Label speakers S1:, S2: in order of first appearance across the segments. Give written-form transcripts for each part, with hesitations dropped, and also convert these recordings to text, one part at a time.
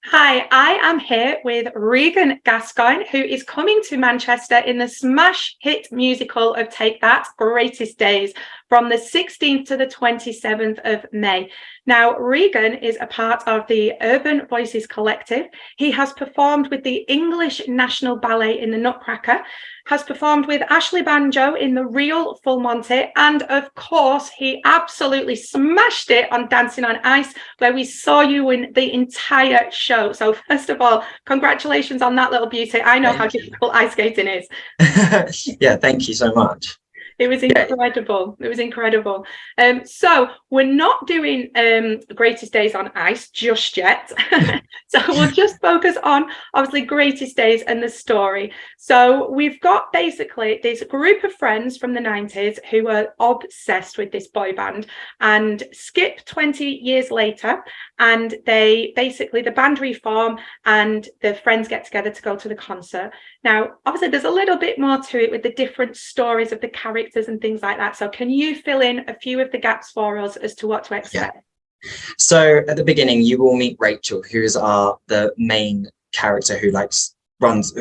S1: Hi, I am here with Regan Gascoigne, who is coming to Manchester in the smash hit musical of Take That, Greatest Days, from the 16th to the 27th of May. Now, Regan is a part of the Urban Voices Collective. He has performed with the English National Ballet in the Nutcracker, has performed with Ashley Banjo in the Real Full Monty, and of course, he absolutely smashed it on Dancing on Ice, where we saw you in the entire show. So first of all, congratulations on that little beauty. I know how
S2: Thank you.
S1: difficult ice skating is.
S2: Yeah, thank you so much.
S1: It was
S2: Yeah,
S1: incredible. It was incredible. So we're not doing Greatest Days on Ice just yet. So we'll just focus on obviously Greatest Days and the story. So we've got basically this group of friends from the 90s who are obsessed with this boy band, and skip 20 years later, and they basically the band reform and the friends get together to go to the concert. Now, obviously, there's a little bit more to it with the different stories of the characters and things like that. So can you fill in a few of the gaps for us as to what to
S2: yeah.
S1: expect?
S2: So at the beginning, you will meet Rachel, who is the main character who runs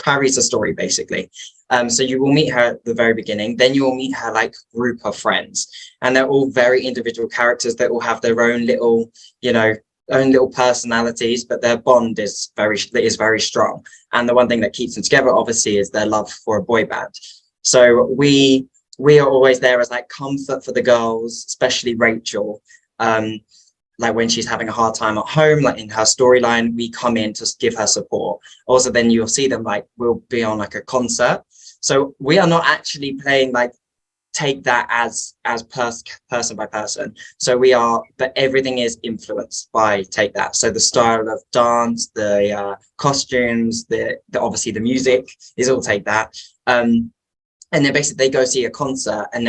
S2: carries the story basically. So you will meet her at the very beginning. Then you will meet her group of friends, and they're all very individual characters that all have their own little, own little personalities, but their bond is very strong. And the one thing that keeps them together, obviously, is their love for a boy band. So we are always there as comfort for the girls, especially Rachel. When she's having a hard time at home, in her storyline, we come in to give her support. Also, then you'll see them we'll be on a concert. So we are not actually playing Take That as person by person. So we are, but everything is influenced by Take That. So the style of dance, the costumes, the obviously the music is all Take That. And then basically they go see a concert, and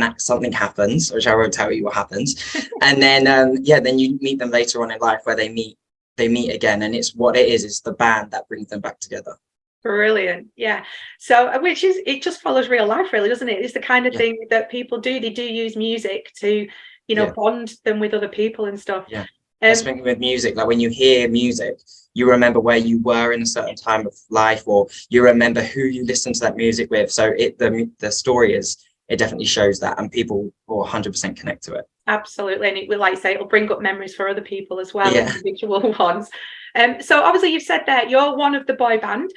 S2: that something happens, which I won't tell you what happens. And then then you meet them later on in life where they meet again, and it's what it is. It's the band that brings them back together.
S1: Brilliant. Yeah. So which is, it just follows real life really, doesn't it? It's the kind of
S2: Yeah,
S1: thing that people do. They do use music to,
S2: yeah,
S1: bond them with other people and stuff.
S2: yeah. That's
S1: Um,
S2: the thing with music. When you hear music, you remember where you were in a certain time of life, or you remember who you listened to that music with. So the story it definitely shows that, and people will 100% connect to it.
S1: Absolutely. And it will, like I say, it'll bring up memories for other people as well,
S2: Yeah,
S1: individual ones. So obviously you've said there you're one of the boy band.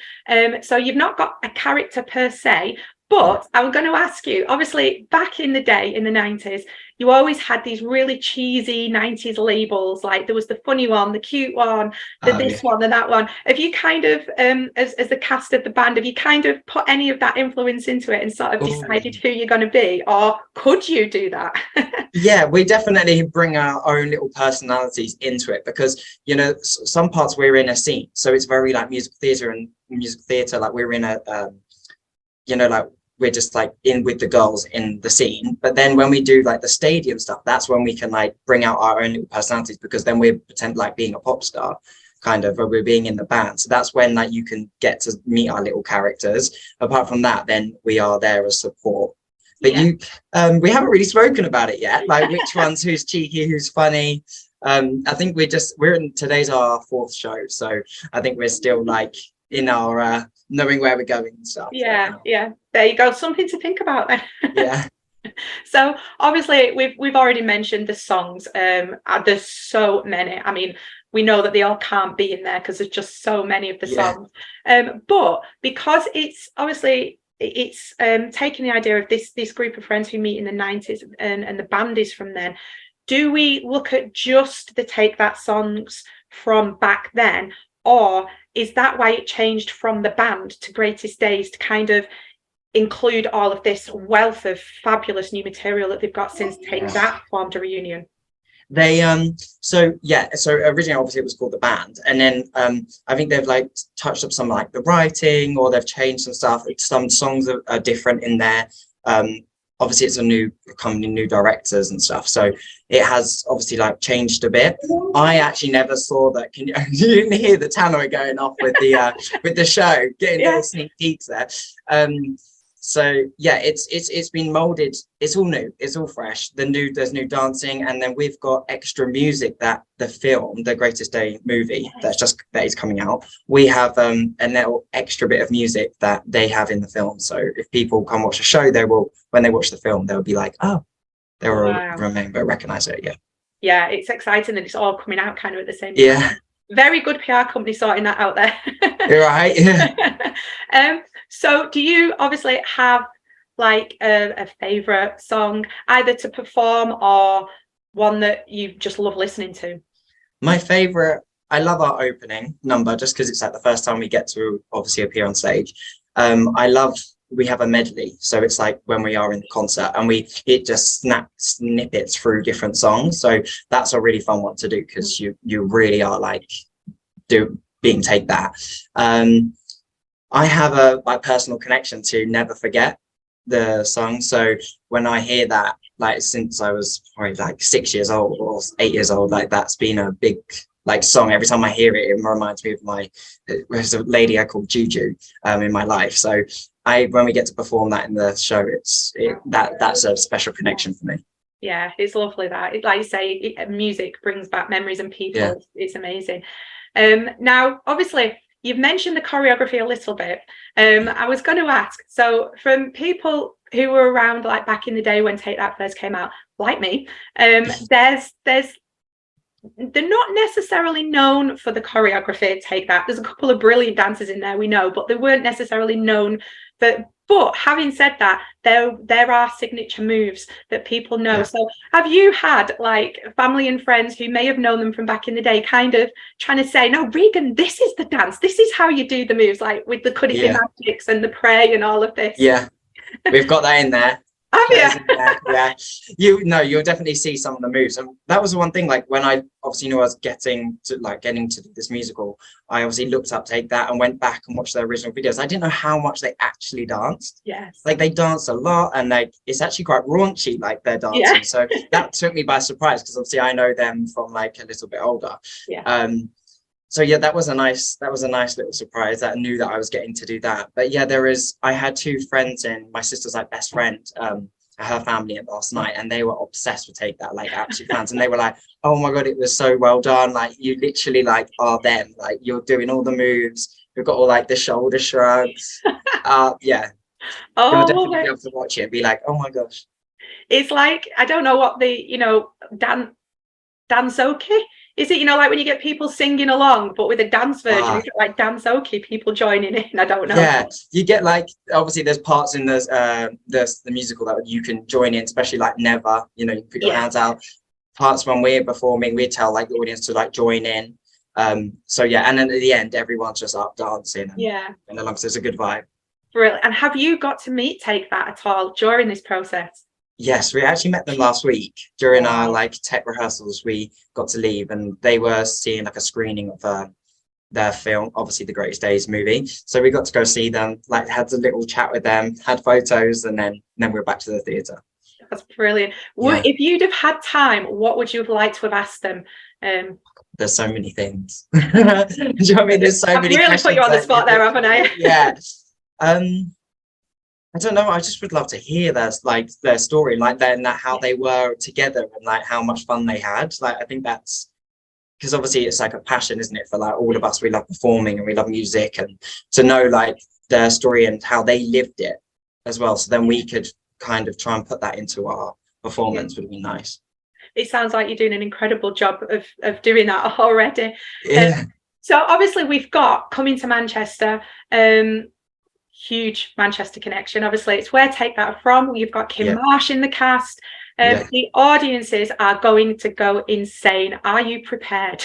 S1: So you've not got a character per se,
S2: yeah.
S1: but I'm going to ask you, obviously back in the day in the 90s, you always had these really cheesy 90s labels, like there was the funny one, the cute one, the
S2: Oh
S1: this
S2: yeah.
S1: one, and that one. Have you kind of, as the cast of the band, have you kind of put any of that influence into it and sort of
S2: Oh.
S1: decided who you're going to be, or could you do that?
S2: Yeah, we definitely bring our own little personalities into it, because some parts we're in a scene, so it's very musical theater, we're in a we're just in with the girls in the scene. But then when we do the stadium stuff, that's when we can bring out our own little personalities, because then we're pretend being a pop star kind of, or we're being in the band. So that's when you can get to meet our little characters. Apart from that, then we are there as support. But
S1: Yeah.
S2: we haven't really spoken about it yet, which one's who's cheeky, who's funny. I think today's our fourth show, so I think we're still in our knowing where we're going and stuff.
S1: Yeah,
S2: So,
S1: yeah. There you go. Something to think about then.
S2: yeah,
S1: So obviously we've already mentioned the songs. There's so many. I mean, we know that they all can't be in there because there's just so many of the
S2: yeah,
S1: songs. But because it's obviously it's taking the idea of this group of friends who meet in the 90s, and the band is from then. Do we look at just the Take That songs from back then, or is that why it changed from the band to Greatest Days to kind of include all of this wealth of fabulous new material that they've got since Take
S2: yeah.
S1: That formed a reunion?
S2: They so originally obviously it was called the band, and then I think they've touched up some the writing, or they've changed some stuff. Some songs are different in there. Obviously it's a new company, new directors and stuff, so it has obviously changed a bit. I actually never saw that. You didn't hear the tannoy going off with the show, getting
S1: Yeah.
S2: little sneak peeks there. So yeah, it's been molded. It's all new. It's all fresh. There's new dancing, and then we've got extra music that the film, the Greatest Day movie, that is coming out. We have a little extra bit of music that they have in the film. So if people come watch the show, they will, when they watch the film, they'll be like, oh, they will recognize it.
S1: Yeah, it's exciting that it's all coming out kind of at the same time.
S2: Yeah.
S1: Very good PR company sorting that out there.
S2: You're right. Yeah.
S1: So do you obviously have like a favorite song either to perform or one that you just love listening to?
S2: My favorite, I love our opening number just because it's like the first time we get to obviously appear on stage. We have a medley, so it's like when we are in the concert, and it just snippets through different songs. So that's a really fun one to do because you really are like being Take That. I have a like personal connection to Never Forget, the song. So when I hear that, like since I was probably like 6 years old or 8 years old, like that's been a big like song. Every time I hear it, it reminds me of there's a lady I called Juju in my life. So when we get to perform that in the show, that's a special connection for me.
S1: Yeah, it's lovely that, like you say, music brings back memories and people. Yeah. It's amazing. Now, obviously, you've mentioned the choreography a little bit. I was going to ask, so from people who were around like back in the day when Take That first came out, like me, they're not necessarily known for the choreography. Take That. There's a couple of brilliant dancers in there, we know, but they weren't necessarily known for. But having said that, there are signature moves that people know. Yeah. So have you had like family and friends who may have known them from back in the day kind of trying to say, no, Regan, this is the dance. This is how you do the moves, like with the Could It Be Magics and the Pray and all of this? Yeah,
S2: we've got that in there.
S1: Have you?
S2: Yeah, you'll definitely see some of the moves, and that was the one thing. Like when I obviously knew I was getting to do this musical, I obviously looked up Take That and went back and watched their original videos. I didn't know how much they actually danced.
S1: Yes,
S2: like they dance a lot, and like it's actually quite raunchy, like their dancing. Yeah. So that took me by surprise because obviously I know them from like a little bit older.
S1: Yeah.
S2: So yeah, that was a nice little surprise that I knew that I was getting to do that. But yeah, I had two friends in my sister's like best friend, her family last night, and they were obsessed with Take That, like absolute fans. And they were like, oh my God, it was so well done. Like you literally like are them, like you're doing all the moves. You've got all like the shoulder shrugs. Yeah.
S1: Oh,
S2: you'll definitely be able to watch it and be like, oh my gosh.
S1: It's like, I don't know what dansoki. Is it, like when you get people singing along, but with a dance version, you get like dansoki, people joining in? I don't know.
S2: Yeah, you get like, obviously there's parts in the musical that you can join in, especially like Never, you can put your hands out. Parts when we're performing, we tell like the audience to like join in. So yeah, and then at the end, everyone's just up dancing. And along, so it's a good vibe.
S1: Brilliant. And have you got to meet Take That at all during this process?
S2: Yes, we actually met them last week during our like tech rehearsals. We got to leave and they were seeing like a screening of their film, obviously the Greatest Days movie. So we got to go see them, like had a little chat with them, had photos, and then we were back to the theatre.
S1: That's brilliant. Yeah. If you'd have had time, what would you have liked to have asked them?
S2: There's so many things. Do you know what I mean? There's so many.
S1: I've really put you on the spot there, haven't I?
S2: Yeah. I don't know. I just would love to hear their story, like how they were together and like how much fun they had. Like I think that's because obviously it's like a passion, isn't it? For like all of us, we love performing and we love music, and to know like their story and how they lived it as well. So then we could kind of try and put that into our performance would be nice.
S1: It sounds like you're doing an incredible job of doing that already.
S2: Yeah.
S1: So obviously we've got coming to Manchester. Huge Manchester connection. Obviously, it's where Take That from. You've got Kym Marsh in the cast. The audiences are going to go insane. Are you prepared?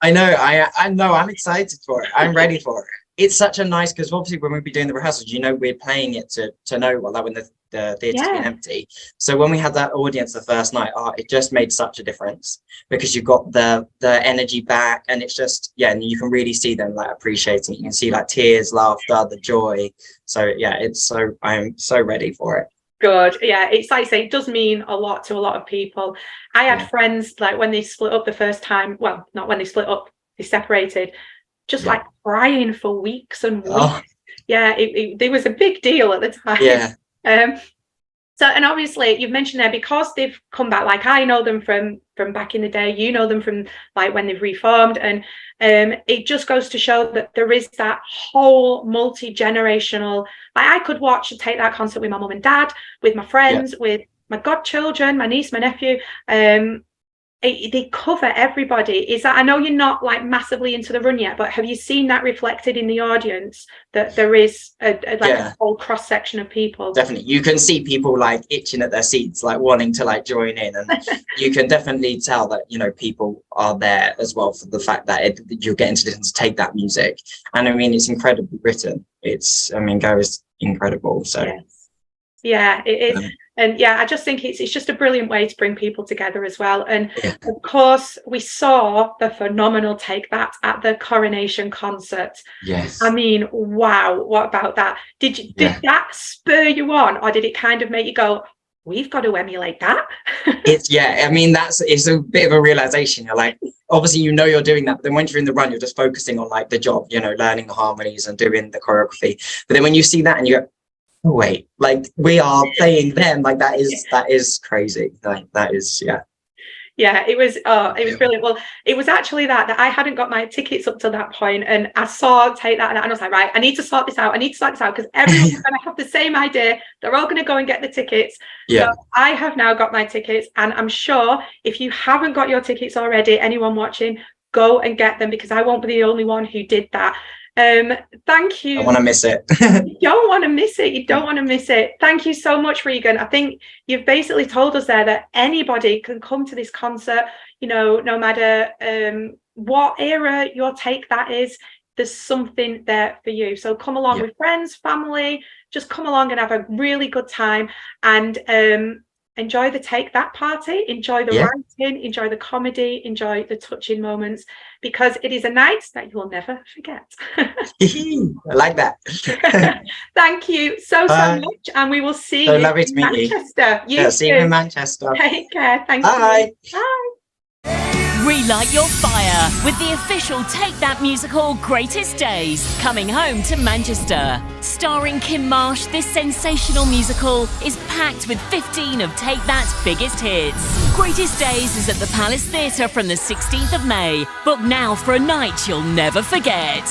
S2: I know. I know. I'm excited for it. I'm ready for it. It's such a nice, because obviously when we'd be doing the rehearsals, we're playing it to know like when the theatre's been empty. So when we had that audience the first night, it just made such a difference because you got the energy back, and it's just and you can really see them like appreciating it. You can see like tears, laughter, the joy. So I'm so ready for it.
S1: Good. Yeah, it's like I say, it does mean a lot to a lot of people. I had friends like when they split up the first time, well, not when they split up, they separated, just like crying for weeks and weeks. Yeah, it was a big deal at the time.
S2: Yeah.
S1: So, and obviously you've mentioned there, because they've come back, like I know them from back in the day, you know them from like when they've reformed, and it just goes to show that there is that whole multi-generational, like I could watch and take that concert with my mum and dad, with my friends, with my godchildren, my niece, my nephew. They cover everybody. Is that, I know you're not like massively into the run yet, but have you seen that reflected in the audience, that there is a whole cross section of people?
S2: Definitely, you can see people like itching at their seats, like wanting to like join in, and you can definitely tell that, you know, people are there as well for the fact that you're getting to listen to Take That music. And I mean, it's incredibly written. I mean, Gary's incredible. So
S1: yeah, it is. And yeah, I just think it's just a brilliant way to bring people together as well. And of course, we saw the phenomenal Take That at the Coronation concert.
S2: Yes.
S1: I mean, wow, what about that? Did that spur you on, or did it kind of make you go, we've got to emulate that?
S2: I mean, it's a bit of a realization. You're like, obviously, you know, you're doing that, but then when you're in the run, you're just focusing on like the job, you know, learning the harmonies and doing the choreography. But then when you see that and you go, oh, wait, like we are playing them, like that is crazy. Like that is
S1: it was brilliant. Well, it was actually that I hadn't got my tickets up to that point, and I saw Take That, and I was like, right, I need to sort this out because everyone's going to have the same idea. They're all going to go and get the tickets. So I have now got my tickets, and I'm sure if you haven't got your tickets already, anyone watching, go and get them, because I won't be the only one who did that. Thank you.
S2: I want to miss it.
S1: You don't want to miss it. You don't want to miss it. Thank you so much, Regan. I think you've basically told us there that anybody can come to this concert, you know, no matter what era your Take That is, there's something there for you. So come along with friends, family, just come along and have a really good time, and enjoy the Take That party, enjoy the writing, enjoy the comedy, enjoy the touching moments, because it is a night that you will never forget.
S2: I like that.
S1: Thank you so much, and we will see you in Manchester.
S2: See you in Manchester.
S1: Take care. Thank
S2: you.
S1: Bye.
S3: Relight your fire with the official Take That musical Greatest Days coming home to Manchester. Starring Kym Marsh, this sensational musical is packed with 15 of Take That's biggest hits. Greatest Days is at the Palace Theatre from the 16th of May. Book now for a night you'll never forget.